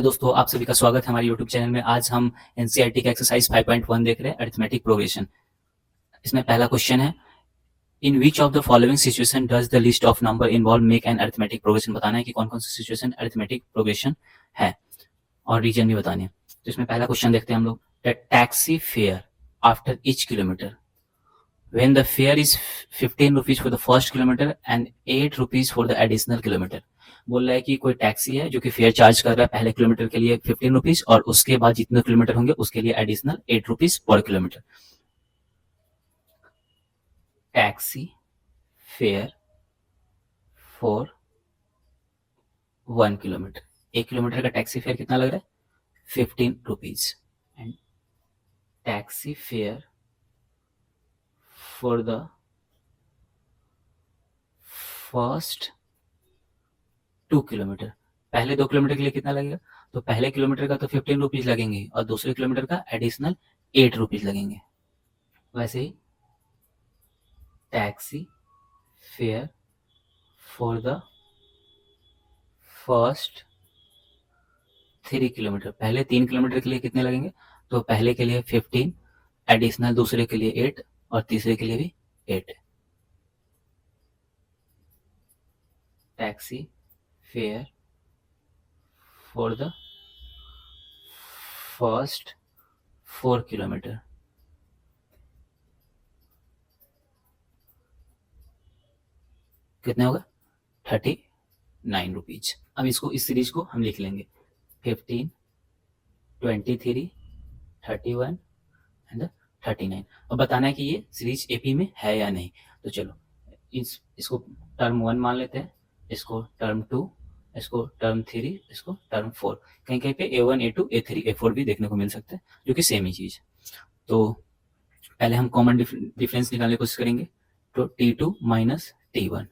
Hello दोस्तों, आप सभी का स्वागत है हमारे यूट्यूब चैनल में। आज हम एनसीईआरटी का एक्सरसाइज 5.1 देख रहे हैं, अरिथमेटिक प्रोग्रेशन। इसमें पहला क्वेश्चन है, in which of the following situation does the list of number involve make an arithmetic progression. बताना है कि कौन कौन सी सिचुएशन अरिथमेटिक प्रोग्रेशन है और रीजन भी बतानी है। तो इसमें पहला क्वेश्चन देखते हैं हम लोग। Taxi fare after each kilometre when the fare is 15 rupees for the first kilometer and 8 rupees for the additional kilometer। बोल रहा है कि कोई टैक्सी है जो कि फेयर चार्ज कर रहा है पहले किलोमीटर के लिए 15 रुपीज और उसके बाद जितने किलोमीटर होंगे उसके लिए additional 8 rupees per kilometre. Taxi fare for 1 kilometre, 1 kilometre का टैक्सी फेयर कितना लग रहा है 15 rupees. And taxi fare for the first 2 kilometre, पहले 2 किलोमीटर के लिए कितना लगेगा, तो पहले किलोमीटर का तो 15 रुपीज लगेंगे और दूसरे किलोमीटर का एडिशनल 8 रुपीज लगेंगे। वैसे ही taxi fare for the first 3 kilometre, पहले 3 किलोमीटर के लिए कितने लगेंगे, तो पहले के लिए 15, एडिशनल दूसरे के लिए 8 और तीसरे के लिए भी 8। Taxi fare for the first 4 kilometre कितने होगा 39 रुपीज। अब इसको इस सीरीज को हम लिख लेंगे 15, 23, 31 एंड 39। अब बताना है कि ये सीरीज एपी में है या नहीं। तो चलो इसको टर्म 1 मान लेते हैं, इसको टर्म 2, इसको टर्म 3, इसको टर्म 4। कहीं कहीं पे A1, A2, A3, A4 भी देखने को मिल सकते हैं जो कि सेम ही चीज। तो पहले हम कॉमन डिफरेंस निकालने की कोशिश करेंगे। तो T2 minus T1,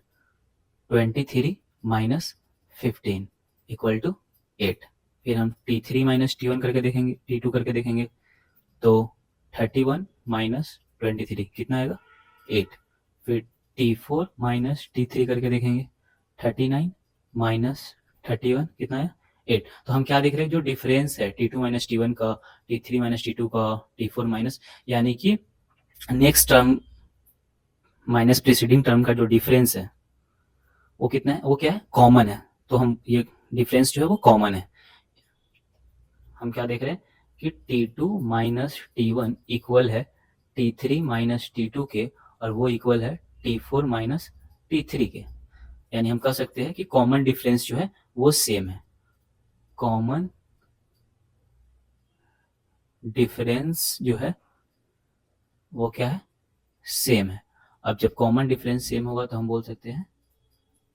23 minus 15 equal to 8। फिर हम T3 माइनस T1 करके देखेंगे, T2 करके देखेंगे। तो 31 माइनस 23 कितना आएगा 8। फिर T4 माइनस T3 करके देखेंगे, 39 माइनस 31 कितना है 8। तो हम क्या देख रहे हैं, जो डिफरेंस है T2 माइनस T1 का, T3 माइनस T2 का, T4 माइनस, यानी कि next term minus preceding term का जो डिफरेंस है वो कितना है, वो क्या है, कॉमन है। तो हम ये डिफरेंस जो है वो कॉमन है। हम क्या देख रहे हैं कि T2 माइनस T1 इक्वल है T3 माइनस T2 के, और वो इक्वल है T4 माइनस T3 के। यानी हम कह सकते हैं कि कॉमन डिफरेंस जो है वो सेम है। कॉमन डिफरेंस जो है वो क्या है, सेम है। अब जब कॉमन डिफरेंस सेम होगा तो हम बोल सकते हैं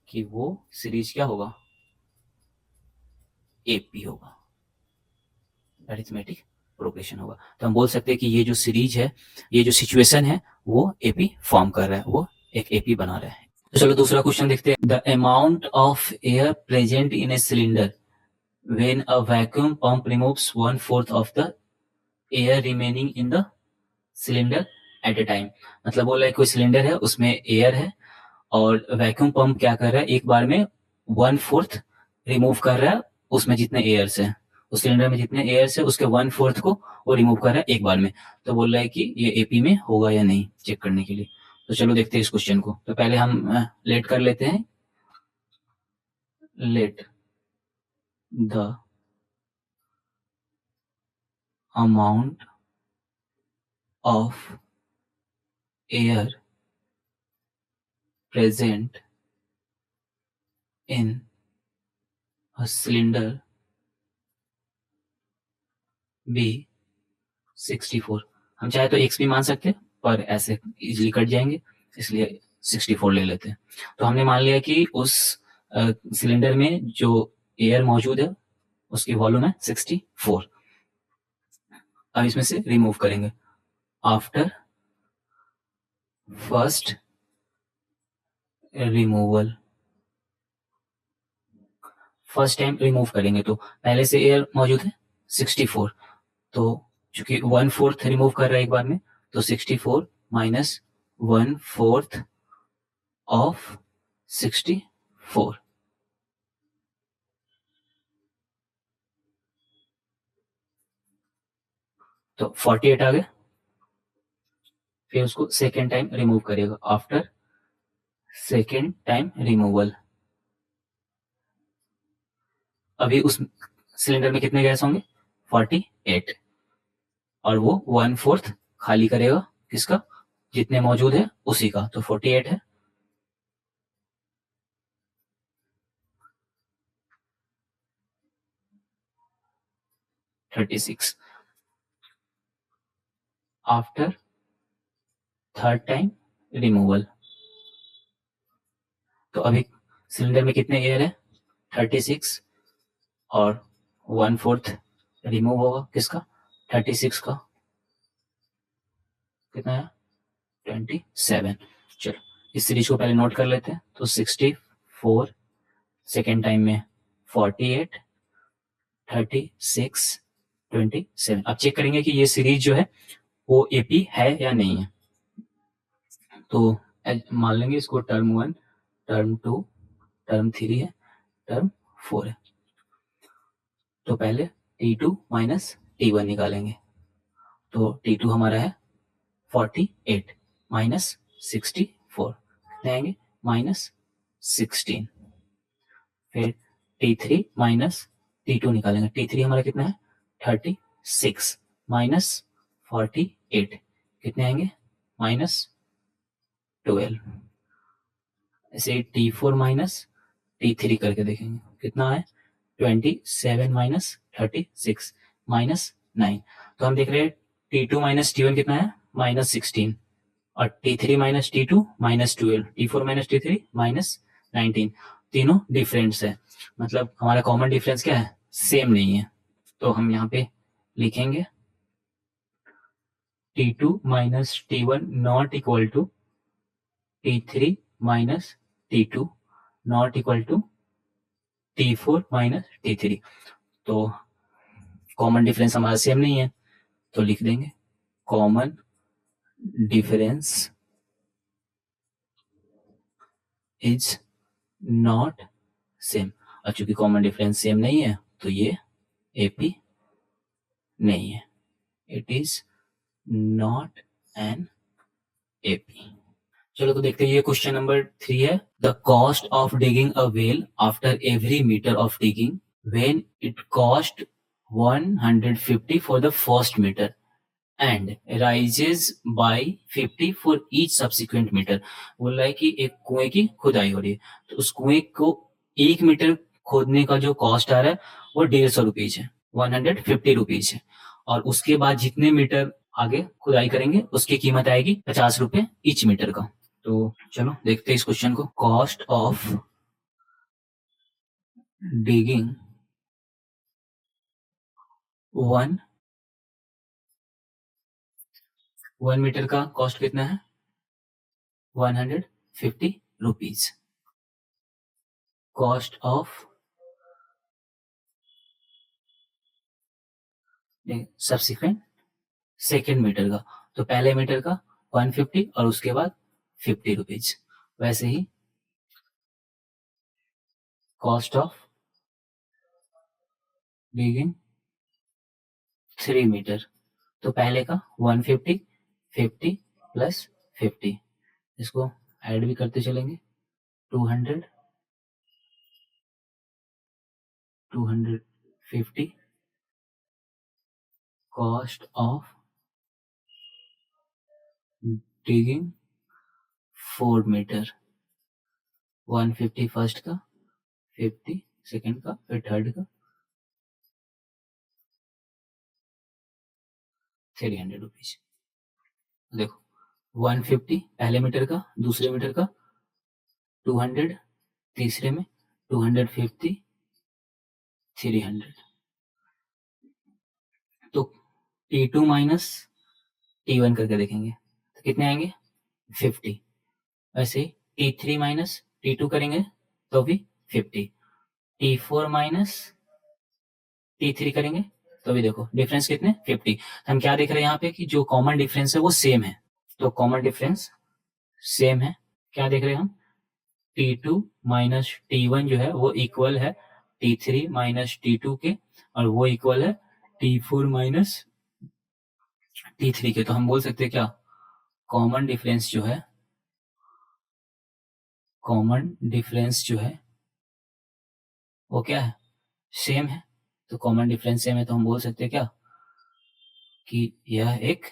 कि वो सीरीज क्या होगा, एपी होगा, अरिथमेटिक प्रोग्रेशन होगा। तो हम बोल सकते हैं कि ये जो सीरीज है, ये जो सिचुएशन है वो एपी फॉर्म कर रहा है, वो एक एपी बना रहा है। तो चलो दूसरा क्वेश्चन देखते हैं। The amount of air present in a cylinder when a vacuum pump removes 1/4 of the air remaining in the cylinder eight A time. मतलब बोल रहा है कोई सिलेंडर है, उसमें एयर है और वैक्यूम पंप क्या कर रहा है, एक बार में 1/4 रिमूव कर रहा है उसमें जितने एयर्स है, उस सिलेंडर में जितने एयर्स है उसके 1/4 को वो रिमूव कर रहा है एक बार में। तो बोल रहा है कि ये एपी में होगा या नहीं चेक करने के लिए। तो चलो देखते हैं इस क्वेश्चन को। तो पहले हम लेट कर लेते हैं, let the amount of air present in a cylinder be 64। हम चाहे तो एक्स भी मान सकते हैं पर ऐसे इजीली कट जाएंगे, इसलिए 64 ले लेते हैं। तो हमने मान लिया कि उस सिलेंडर में जो एयर मौजूद है उसकी वॉल्यूम है 64। अब इसमें से रिमूव करेंगे after first removal. First time remove करेंगे तो पहले से एयर मौजूद है 64, तो चूंकि 1/4 रिमूव कर रहा है एक बार में, तो 64 माइनस 1/4 ऑफ 64 तो 48 आ गया, फिर उसको सेकेंड टाइम रिमूव करिएगा, आफ्टर सेकेंड टाइम रिमूवल। अभी उस सिलेंडर में कितने गैस होंगे? 48, और वो 1/4 खाली करेगा किसका? जितने मौजूद है उसी का, तो 48 है। Thirty six after third time removal. तो अभी सिलेंडर में कितने एयर है? 36, और 1/4 रिमूव होगा किसका? 36 का, कितना है? 27। चलो इस सीरीज को पहले नोट कर लेते हैं। तो 64, सेकेंड टाइम में 48, 36, 27। अब चेक करेंगे कि ये सीरीज जो है वो एपी है या नहीं है। तो मान लेंगे इसको टर्म 1, टर्म 2, टर्म 3 है, टर्म 4 है। तो पहले T2 माइनस T1 निकालेंगे। तो T2 हमारा है 48 माइनस 64, कितने आएंगे? -16। फिर T3 माइनस T2 निकालेंगे। T3 हमारा कितना है? 36 माइनस 48, कितने आएंगे? -12। ऐसे T4 माइनस T3 करके देखेंगे, कितना है? 27 माइनस 36 -9। तो हम देख रहे हैं T2 माइनस T1 कितना है? -16, और T3 minus T2 -12, T4 minus T3 -19। तीनों डिफरेंस है, मतलब हमारा कॉमन डिफरेंस क्या है? सेम नहीं है। तो हम यहाँ पे लिखेंगे T2 minus T1 not equal to T3 minus T2 not equal to T4 minus T3। तो कॉमन डिफरेंस हमारा सेम नहीं है, तो लिख देंगे common difference is not same. और चूंकि कॉमन डिफरेंस सेम नहीं है तो ये एपी नहीं है, it is not an AP. चलो तो देखते हैं, ये क्वेश्चन नंबर 3 है। The cost of digging a well after every metre of digging when it cost 150 for the first metre and rises by 50 for each subsequent metre. बोल रहा है कि एक कुएं की खुदाई हो रही है, तो उस कुएं को 1 मीटर खोदने का जो कॉस्ट आ रहा है वो 150 रुपीज है, 150 रुपीज है, और उसके बाद जितने मीटर आगे खुदाई करेंगे उसकी कीमत आएगी 50 रुपए ईच मीटर का। तो चलो देखते हैं इस क्वेश्चन को। कॉस्ट ऑफ डिगिंग 1 मीटर का कॉस्ट कितना है? 150 rupees. Cost of subsequent second metre का, तो पहले मीटर का 150 और उसके बाद 50 रुपीज। वैसे ही कॉस्ट ऑफ डिगिंग 3 मीटर, तो पहले का 150, 50 प्लस 50, इसको ऐड भी करते चलेंगे, 200, 250 cost of digging 4 metre, 150 first का, 50 सेकेंड का, फिर थर्ड का, 300 रुपीज। देखो 150 पहले मीटर का, दूसरे मीटर का 200, तीसरे में 250, 300। तो T2 माइनस T1 करके देखेंगे तो कितने आएंगे? 50। वैसे T3 माइनस T2 करेंगे तो भी 50। T4 माइनस T3 करेंगे तो भी देखो डिफरेंस कितने? 50। हम क्या देख रहे हैं यहाँ पे कि जो कॉमन डिफरेंस है वो सेम है, तो कॉमन डिफरेंस सेम है। क्या देख रहे हैं हम? T2 माइनस T1 जो है वो इक्वल है T3 माइनस T2 के, और वो इक्वल है T4 माइनस T3 के, तो हम बोल सकते हैं क्या, कॉमन डिफरेंस जो है, कॉमन डिफरेंस जो है वो क्या है, सेम है। तो कॉमन डिफरेंस सेम है तो हम बोल सकते हैं क्या कि यह एक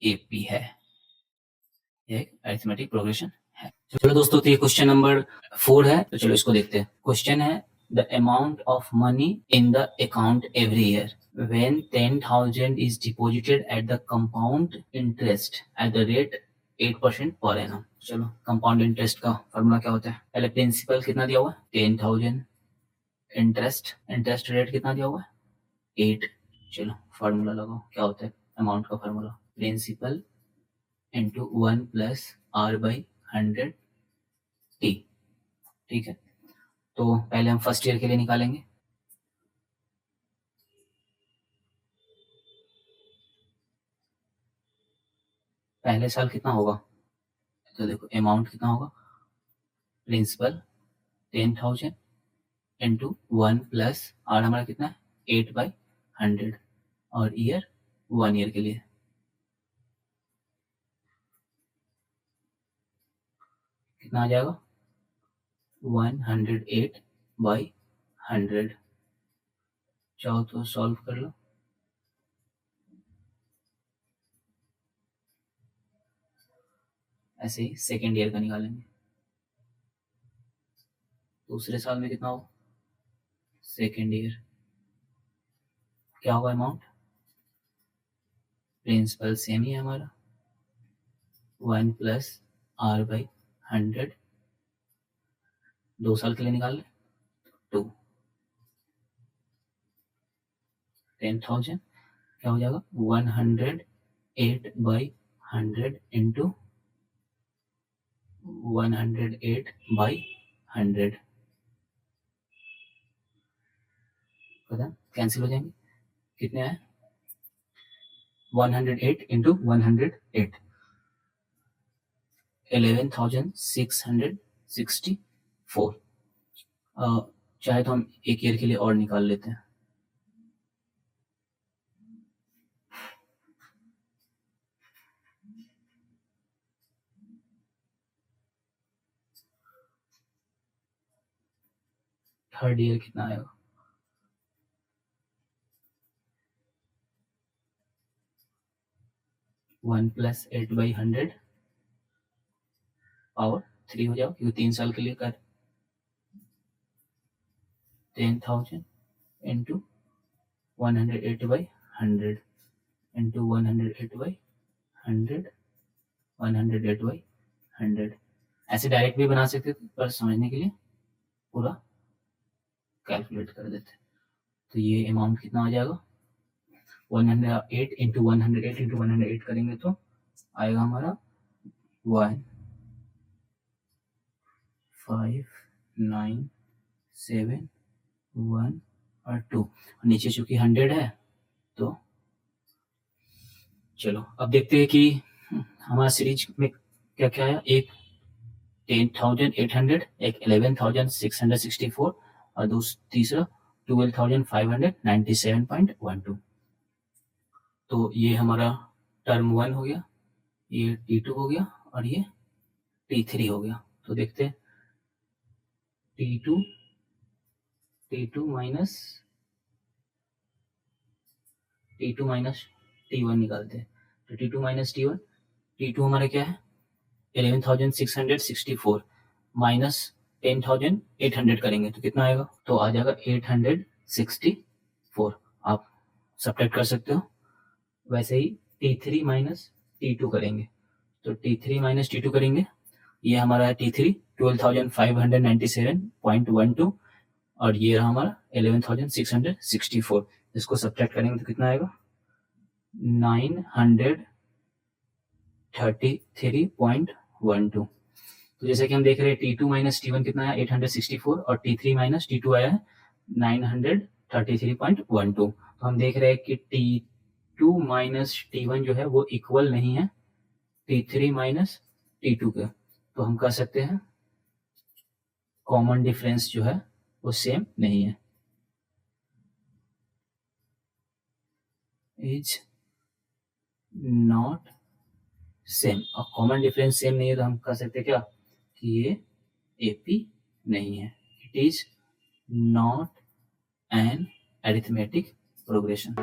एपी है, यह एक अरिथमेटिक प्रोग्रेशन है। चलो दोस्तों, तो ये क्वेश्चन नंबर 4 है, तो चलो इसको देखते हैं। क्वेश्चन है the amount of money in the account every year when 10,000 is deposited at the compound interest at the rate 8% per annum। चलो, कंपाउंड इंटरेस्ट का फॉर्मूला क्या होता है, पहले प्रिंसिपल कितना दिया हुआ है 10,000, इंटरेस्ट रेट कितना दिया हुआ है 8। चलो फार्मूला लगाओ, क्या होता है अमाउंट का formula, principal into 1 plus r by 100 t. ठीक है, तो पहले हम फर्स्ट ईयर के लिए निकालेंगे। पहले साल कितना होगा, तो देखो अमाउंट कितना होगा, प्रिंसिपल 10,000 इंटू 1 प्लस आर हमारा कितना है 8/100, और ईयर 1 ईयर के लिए कितना आ जाएगा 108/100। चाहो तो सॉल्व कर लो। ऐसे ही सेकेंड ईयर का निकालेंगे, दूसरे साल में कितना होगा, सेकेंड ईयर क्या होगा अमाउंट, प्रिंसिपल सेम ही है हमारा 1 प्लस R/100, 2 साल के लिए निकाल लें 2, 10,000 क्या हो जाएगा 108/100 इंटू 108/100, पता कैंसिल हो जाएंगे, कितने आए 108 इंटू 108 11,664। चाहे तो हम एक ईयर के लिए और निकाल लेते हैं, थर्ड ईयर कितना आएगा 1 प्लस 8/100 पावर 3 हो जाओ, क्योंकि 3 साल के लिए कर 10,000 इंटू 108/100 इंटू 108/100 108/100। ऐसे डायरेक्ट भी बना सकते थे, पर समझने के लिए पूरा कैलकुलेट कर देते। तो ये अमाउंट कितना आ जाएगा 108 इंटू 108 इंटू 108 करेंगे तो आएगा हमारा 15971 और 2, नीचे चूंकि 100 है तो चलो अब देखते हैं कि हमारा सीरीज में क्या क्या है। एक 10,800, एक 11,664 और तीसरा 12,597.12। तो ये हमारा टर्म 1 हो गया, ये T2 हो गया और ये T3 हो गया। तो देखते हैं T2 माइनस T1 निकालते हैं। तो T2 माइनस T1, T2 हमारा क्या है 11,664 माइनस 10,800 करेंगे तो कितना आएगा, तो आ जाएगा 864। आप सब्ट्रैक्ट कर सकते हो। वैसे ही T3 माइनस T2 करेंगे, तो T3 माइनस T2 करेंगे, ये हमारा है T3 12,597.12 और ये रहा हमारा 11,664। इसको सब्ट्रैक्ट करेंगे तो कितना आएगा 933.12। तो जैसे कि हम देख रहे हैं T2 माइनस T1 कितना है 864 और T3 माइनस T2 आया है 933.12। तो हम देख रहे हैं कि T2 माइनस T1 जो है वो इक्वल नहीं है T3 माइनस T2 के। तो हम कह सकते हैं कॉमन डिफरेंस जो है वो सेम नहीं है, इज नॉट सेम। और कॉमन डिफरेंस सेम नहीं है तो हम कह सकते क्या कि ये एपी नहीं है। It is not N arithmetic progression.